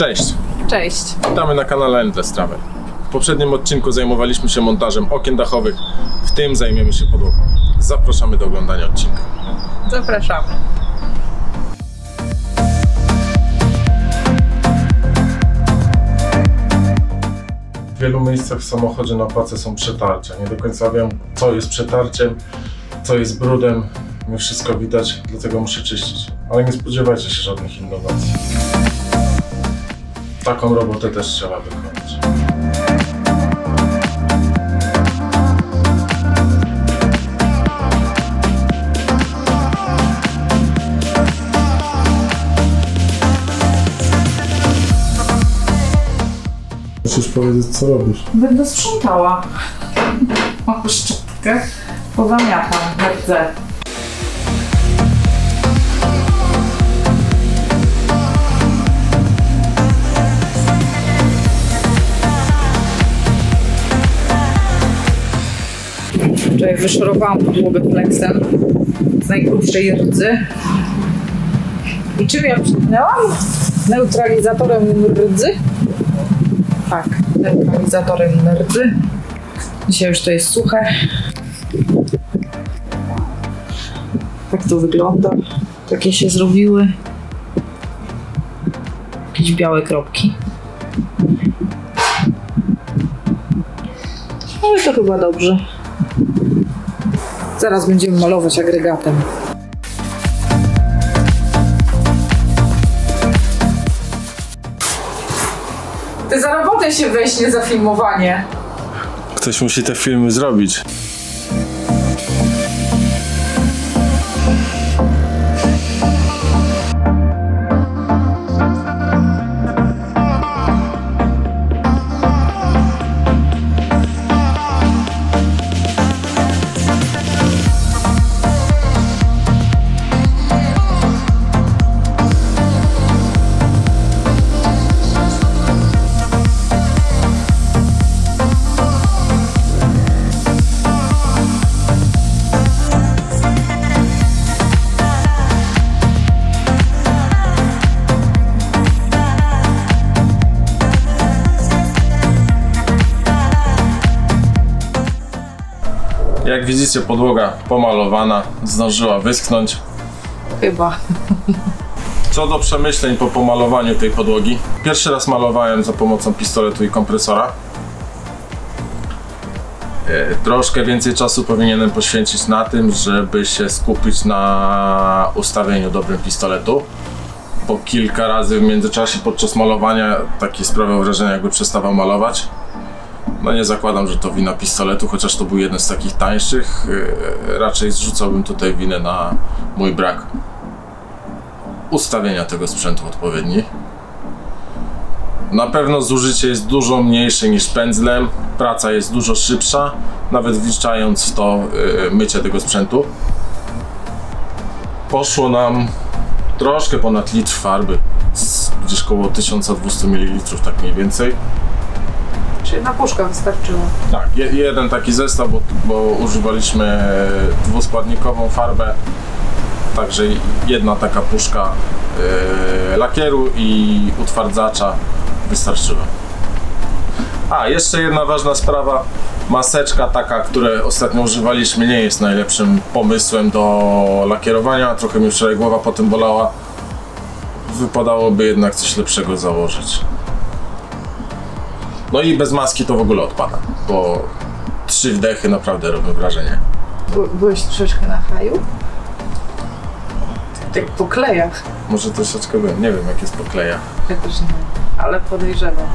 Cześć! Cześć! Witamy na kanale Endless Travel. W poprzednim odcinku zajmowaliśmy się montażem okien dachowych, w tym zajmiemy się podłogą. Zapraszamy do oglądania odcinka. Zapraszamy. W wielu miejscach w samochodzie na pace są przetarcia. Nie do końca wiem, co jest przetarciem, co jest brudem. Nie wszystko widać, dlatego muszę czyścić. Ale nie spodziewajcie się żadnych innowacji. Taką robotę też trzeba wykonać. Musisz powiedzieć, co robisz. Będę sprzątała. Mam szczotkę. Pozamiatam rdze. Wczoraj wyszorowałam podłogę flexem z najgrubszej rdzy. I czym ja przypnęłam? Neutralizatorem rdzy. Tak, neutralizatorem rdzy. Dzisiaj już to jest suche. Tak to wygląda. Takie się zrobiły. Jakieś białe kropki. Ale to chyba dobrze. Zaraz będziemy malować agregatem. Ty za robotę się weź, nie za filmowanie. Ktoś musi te filmy zrobić. Jak widzicie, podłoga pomalowana, zdążyła wyschnąć. Chyba. Co do przemyśleń po pomalowaniu tej podłogi. Pierwszy raz malowałem za pomocą pistoletu i kompresora. Troszkę więcej czasu powinienem poświęcić na tym, żeby się skupić na ustawieniu dobrym pistoletu. Bo kilka razy w międzyczasie podczas malowania taki sprawiał wrażenie, jakby przestawał malować. No nie zakładam, że to wina pistoletu, chociaż to był jeden z takich tańszych. Raczej zrzucałbym tutaj winę na mój brak ustawienia tego sprzętu odpowiedni. Na pewno zużycie jest dużo mniejsze niż pędzlem, praca jest dużo szybsza, nawet wliczając w to mycie tego sprzętu. Poszło nam troszkę ponad litr farby, gdzieś koło 1200 ml, tak mniej więcej. Jedna puszka wystarczyła. Tak, jeden taki zestaw, bo używaliśmy dwuskładnikową farbę, także jedna taka puszka lakieru i utwardzacza wystarczyła. A, jeszcze jedna ważna sprawa, maseczka taka, której ostatnio używaliśmy, nie jest najlepszym pomysłem do lakierowania, trochę mi wczoraj głowa potem bolała, wypadałoby jednak coś lepszego założyć. No i bez maski to w ogóle odpada, bo 3 wdechy naprawdę robią wrażenie. Byłeś troszeczkę na haju? Tak po klejach. Może troszeczkę byłem, nie wiem jak jest po klejach. Ja też nie wiem, ale podejrzewam.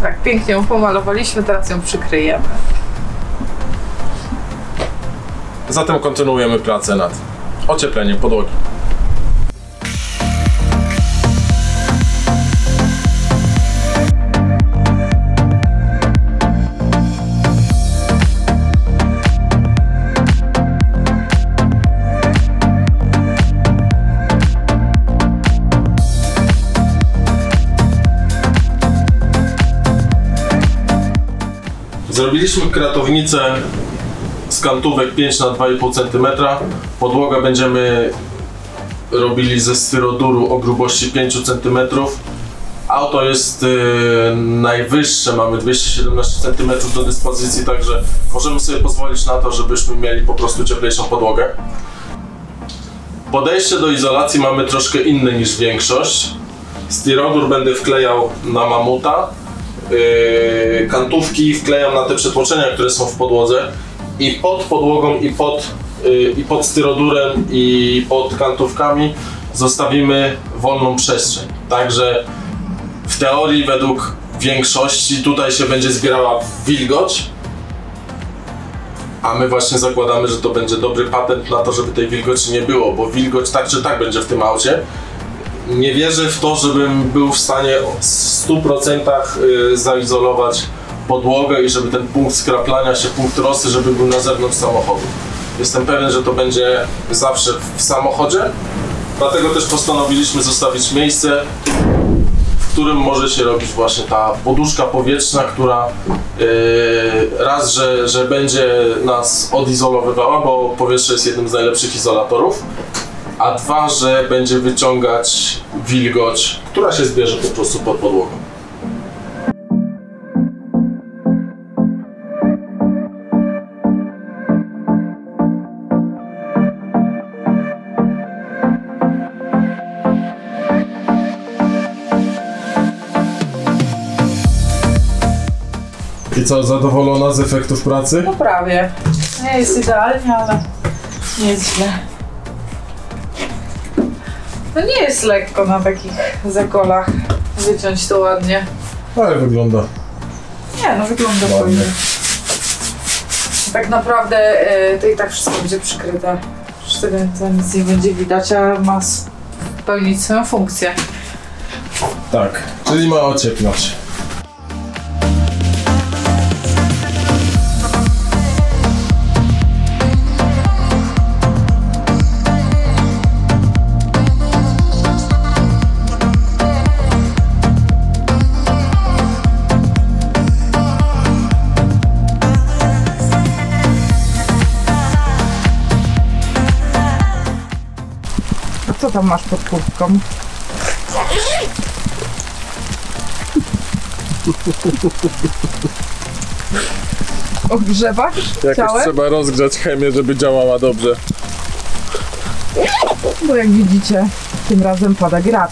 Tak, pięknie ją pomalowaliśmy, teraz ją przykryjemy. Zatem kontynuujemy pracę nad ociepleniem podłogi. Zrobiliśmy kratownicę z kantówek 5 na 2,5 cm. Podłogę będziemy robili ze styroduru o grubości 5 cm. Auto jest najwyższe, mamy 217 cm do dyspozycji, także możemy sobie pozwolić na to, żebyśmy mieli po prostu cieplejszą podłogę. Podejście do izolacji mamy troszkę inne niż większość. Styrodur będę wklejał na mamuta, kantówki wklejam na te przetłoczenia, które są w podłodze, i pod podłogą i pod styrodurem i pod kantówkami zostawimy wolną przestrzeń. Także w teorii według większości tutaj się będzie zbierała wilgoć, a my właśnie zakładamy, że to będzie dobry patent na to, żeby tej wilgoci nie było, bo wilgoć tak czy tak będzie w tym aucie. Nie wierzę w to, żebym był w stanie w 100% zaizolować podłogę i żeby ten punkt skraplania się, punkt rosy, żeby był na zewnątrz samochodu. Jestem pewien, że to będzie zawsze w samochodzie, dlatego też postanowiliśmy zostawić miejsce, w którym może się robić właśnie ta poduszka powietrzna, która raz, że będzie nas odizolowywała, bo powietrze jest jednym z najlepszych izolatorów, a dwa, że będzie wyciągać wilgoć, która się zbierze po prostu pod podłogą. I co, zadowolona z efektów pracy? No prawie. Nie jest idealnie, ale nie jest źle. No nie jest lekko na takich zakolach wyciąć to ładnie. Ale wygląda. Nie, no wygląda fajnie. Tak naprawdę to i tak wszystko będzie przykryte. Z tego to nic nie będzie widać, a ma spełnić swoją funkcję. Tak, czyli ma ocieplać. Co tam masz pod kurtką? Ogrzewasz ciałem? Trzeba rozgrzać chemię, żeby działała dobrze. Bo jak widzicie, tym razem pada grad.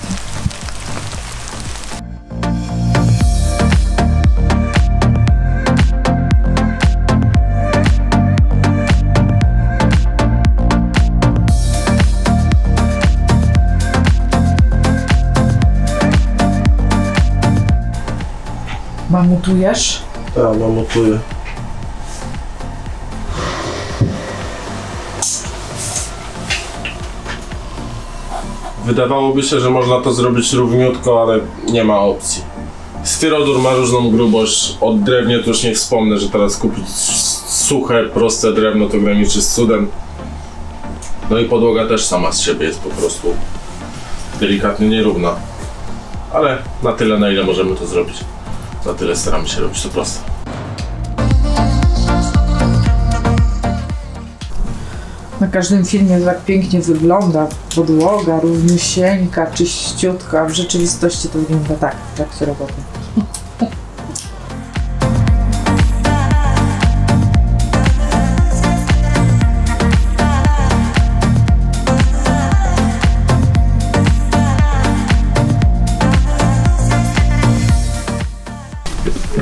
Mamutujesz? Tak, mamutuję. Wydawałoby się, że można to zrobić równiutko, ale nie ma opcji. Styrodur ma różną grubość, od drewnie to już nie wspomnę, że teraz kupić suche, proste drewno to graniczy z cudem. No i podłoga też sama z siebie jest po prostu delikatnie nierówna. Ale na tyle, na ile możemy to zrobić. Na tyle staramy się robić to proste. Na każdym filmie tak pięknie wygląda podłoga, równiusieńka, czyściutka, a w rzeczywistości to wygląda tak w trakcie roboty.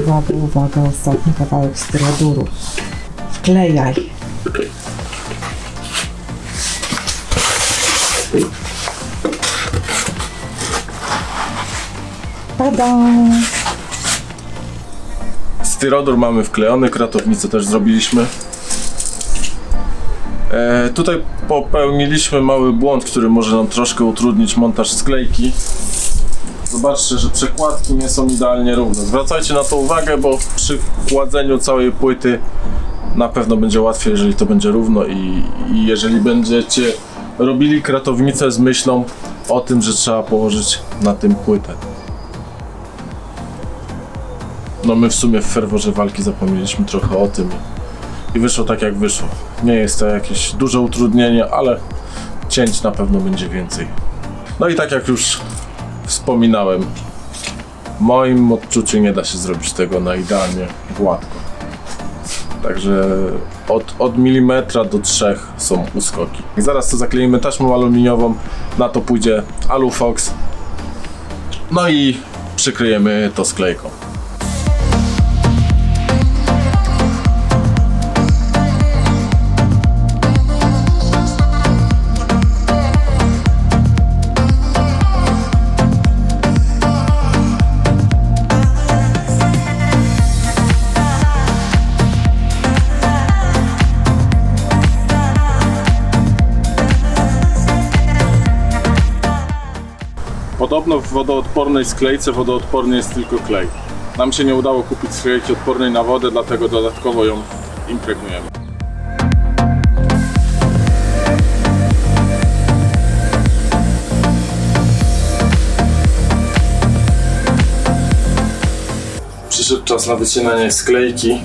Uwaga, uwaga, ostatni kawałek styroduru. Wklejaj. Tada! Styrodur mamy wklejony, kratownicę też zrobiliśmy. Tutaj popełniliśmy mały błąd, który może nam troszkę utrudnić montaż sklejki. Zobaczcie, że przekładki nie są idealnie równe. Zwracajcie na to uwagę, bo przy kładzeniu całej płyty na pewno będzie łatwiej, jeżeli to będzie równo i jeżeli będziecie robili kratownicę z myślą o tym, że trzeba położyć na tym płytę. No my w sumie w ferworze walki zapomnieliśmy trochę o tym i wyszło tak jak wyszło. Nie jest to jakieś duże utrudnienie, ale cięć na pewno będzie więcej. No i tak jak już wspominałem, w moim odczuciu nie da się zrobić tego na idealnie gładko. Także od milimetra do 3 są uskoki. I zaraz to zakleimy taśmą aluminiową, na to pójdzie Alufox. No i przykryjemy to sklejką. Podobno w wodoodpornej sklejce wodoodporny jest tylko klej. Nam się nie udało kupić sklejki odpornej na wodę, dlatego dodatkowo ją impregnujemy. Przyszedł czas na wycinanie sklejki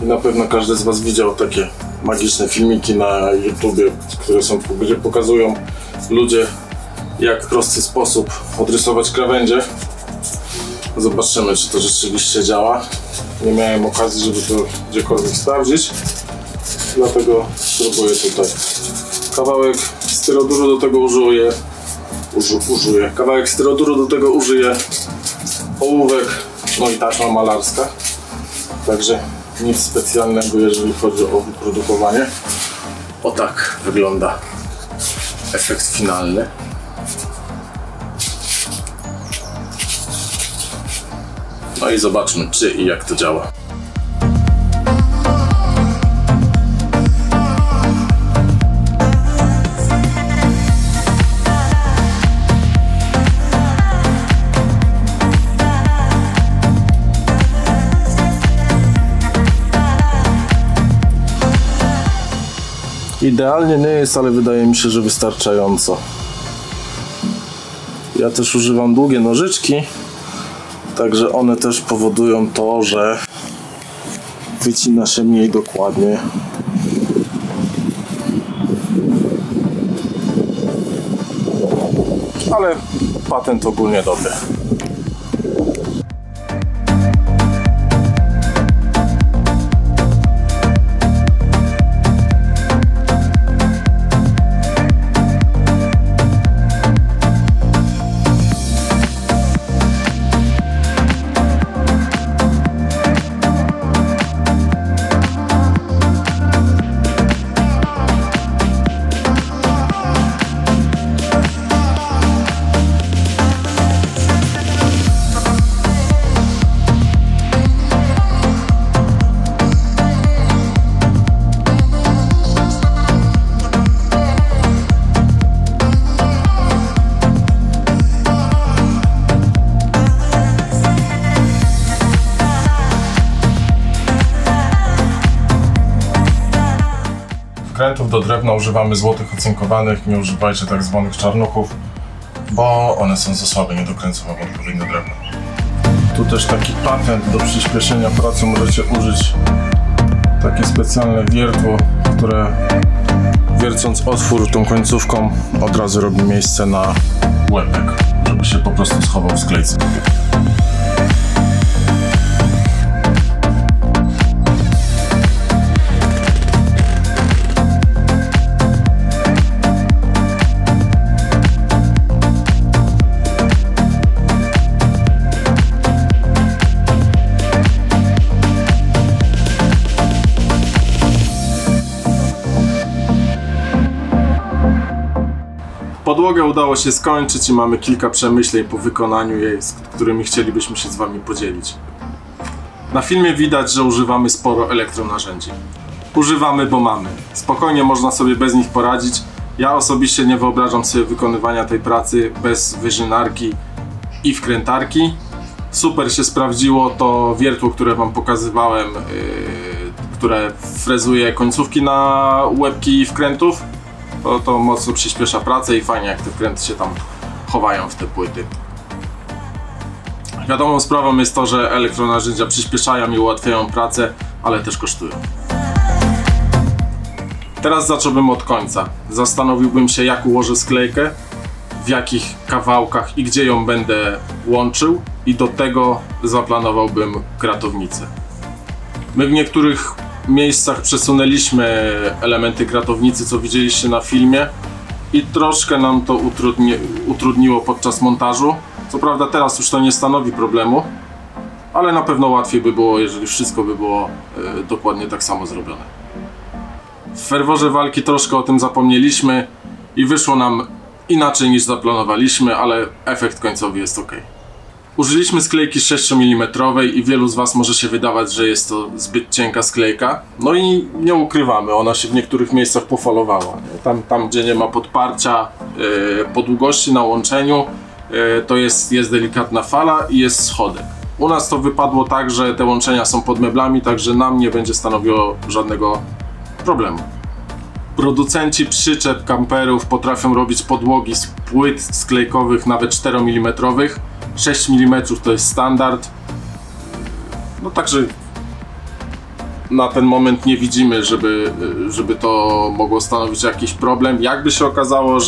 i na pewno każdy z Was widział takie magiczne filmiki na YouTubie, które są, gdzie pokazują ludzie, jak w prosty sposób odrysować krawędzie. Zobaczymy, czy to rzeczywiście działa. Nie miałem okazji, żeby to gdziekolwiek sprawdzić, dlatego spróbuję tutaj. Kawałek styroduru do tego użyję. Kawałek styroduru do tego użyję, ołówek, no i taśma malarska. Także nic specjalnego, jeżeli chodzi o wyprodukowanie. O tak wygląda efekt finalny. No i zobaczmy, czy i jak to działa. Idealnie nie jest, ale wydaje mi się, że wystarczająco. Ja też używam długie nożyczki. Także one też powodują to, że wycina się mniej dokładnie. Ale patent ogólnie dobry. Wkrętów do drewna używamy złotych ocynkowanych, nie używajcie tak zwanych czarnuchów, bo one są za słabe, nie dokręcą wam odpowiednio drewna. Tu też taki patent do przyspieszenia pracy, możecie użyć takie specjalne wiertło, które wiercąc otwór tą końcówką od razu robi miejsce na łepek, żeby się po prostu schował w sklejce. Podłogę udało się skończyć i mamy kilka przemyśleń po wykonaniu jej, z którymi chcielibyśmy się z Wami podzielić. Na filmie widać, że używamy sporo elektronarzędzi. Używamy, bo mamy. Spokojnie można sobie bez nich poradzić. Ja osobiście nie wyobrażam sobie wykonywania tej pracy bez wyżynarki i wkrętarki. Super się sprawdziło to wiertło, które Wam pokazywałem, które frezuje końcówki na łebki wkrętów. To mocno przyspiesza pracę i fajnie, jak te wkręty się tam chowają w te płyty. Wiadomą sprawą jest to, że elektronarzędzia przyspieszają i ułatwiają pracę, ale też kosztują. Teraz zacząłbym od końca. Zastanowiłbym się, jak ułożę sklejkę, w jakich kawałkach i gdzie ją będę łączył, i do tego zaplanowałbym kratownicę. My w niektórych miejscach przesunęliśmy elementy kratownicy, co widzieliście na filmie, i troszkę nam to utrudniło podczas montażu. Co prawda teraz już to nie stanowi problemu, ale na pewno łatwiej by było, jeżeli wszystko by było dokładnie tak samo zrobione. W ferworze walki troszkę o tym zapomnieliśmy i wyszło nam inaczej niż zaplanowaliśmy, ale efekt końcowy jest ok. Użyliśmy sklejki 6 mm i wielu z Was może się wydawać, że jest to zbyt cienka sklejka. No i nie ukrywamy, ona się w niektórych miejscach pofalowała. Tam gdzie nie ma podparcia po długości na łączeniu, to jest delikatna fala i jest schodek. U nas to wypadło tak, że te łączenia są pod meblami, także nam nie będzie stanowiło żadnego problemu. Producenci przyczep kamperów potrafią robić podłogi z płyt sklejkowych nawet 4 mm. 6 mm to jest standard. No także na ten moment nie widzimy, żeby to mogło stanowić jakiś problem. Jakby się okazało,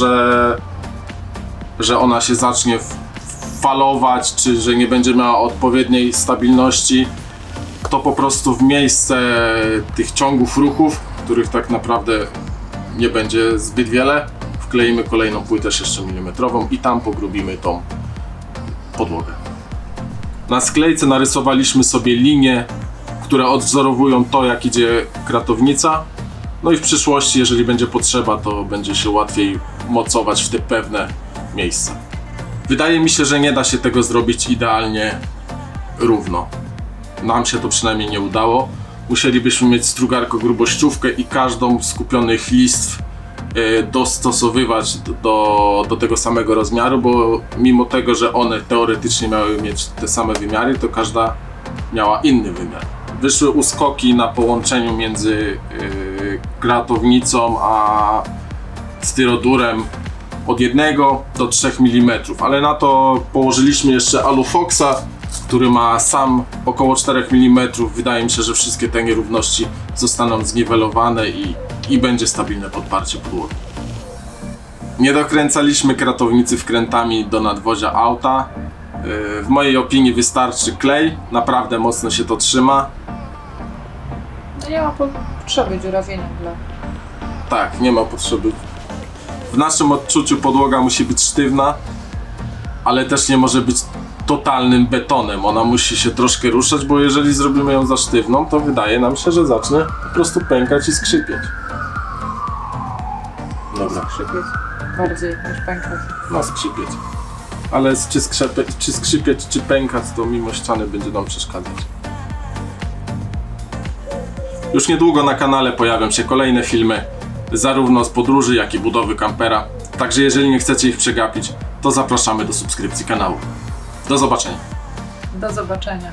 że ona się zacznie falować, czy że nie będzie miała odpowiedniej stabilności, to po prostu w miejsce tych ciągów ruchów, których tak naprawdę nie będzie zbyt wiele, wkleimy kolejną płytę 6 mm i tam pogrubimy tą podłogę. Na sklejce narysowaliśmy sobie linie, które odwzorowują to, jak idzie kratownica. No i w przyszłości, jeżeli będzie potrzeba, to będzie się łatwiej mocować w te pewne miejsca. Wydaje mi się, że nie da się tego zrobić idealnie równo. Nam się to przynajmniej nie udało. Musielibyśmy mieć strugarko-grubościówkę i każdą z skupionych listw dostosowywać do tego samego rozmiaru, bo mimo tego, że one teoretycznie miały mieć te same wymiary, to każda miała inny wymiar. Wyszły uskoki na połączeniu między kratownicą a styrodurem od 1 do 3 mm, ale na to położyliśmy jeszcze alufoxa, który ma sam około 4 mm. Wydaje mi się, że wszystkie te nierówności zostaną zniwelowane i będzie stabilne podparcie podłogi. Nie dokręcaliśmy kratownicy wkrętami do nadwozia auta. W mojej opinii wystarczy klej, naprawdę mocno się to trzyma. No nie ma potrzeby dziurawienia dla... Tak, nie ma potrzeby. W naszym odczuciu podłoga musi być sztywna, ale też nie może być totalnym betonem. Ona musi się troszkę ruszać, bo jeżeli zrobimy ją za sztywną, to wydaje nam się, że zacznie po prostu pękać i skrzypieć. Dobra. Skrzypieć bardziej niż pękać. No, skrzypieć. Ale czy skrzypieć, czy pękać, to mimo ściany będzie nam przeszkadzać. Już niedługo na kanale pojawią się kolejne filmy, zarówno z podróży, jak i budowy kampera. Także jeżeli nie chcecie ich przegapić, to zapraszamy do subskrypcji kanału. Do zobaczenia. Do zobaczenia.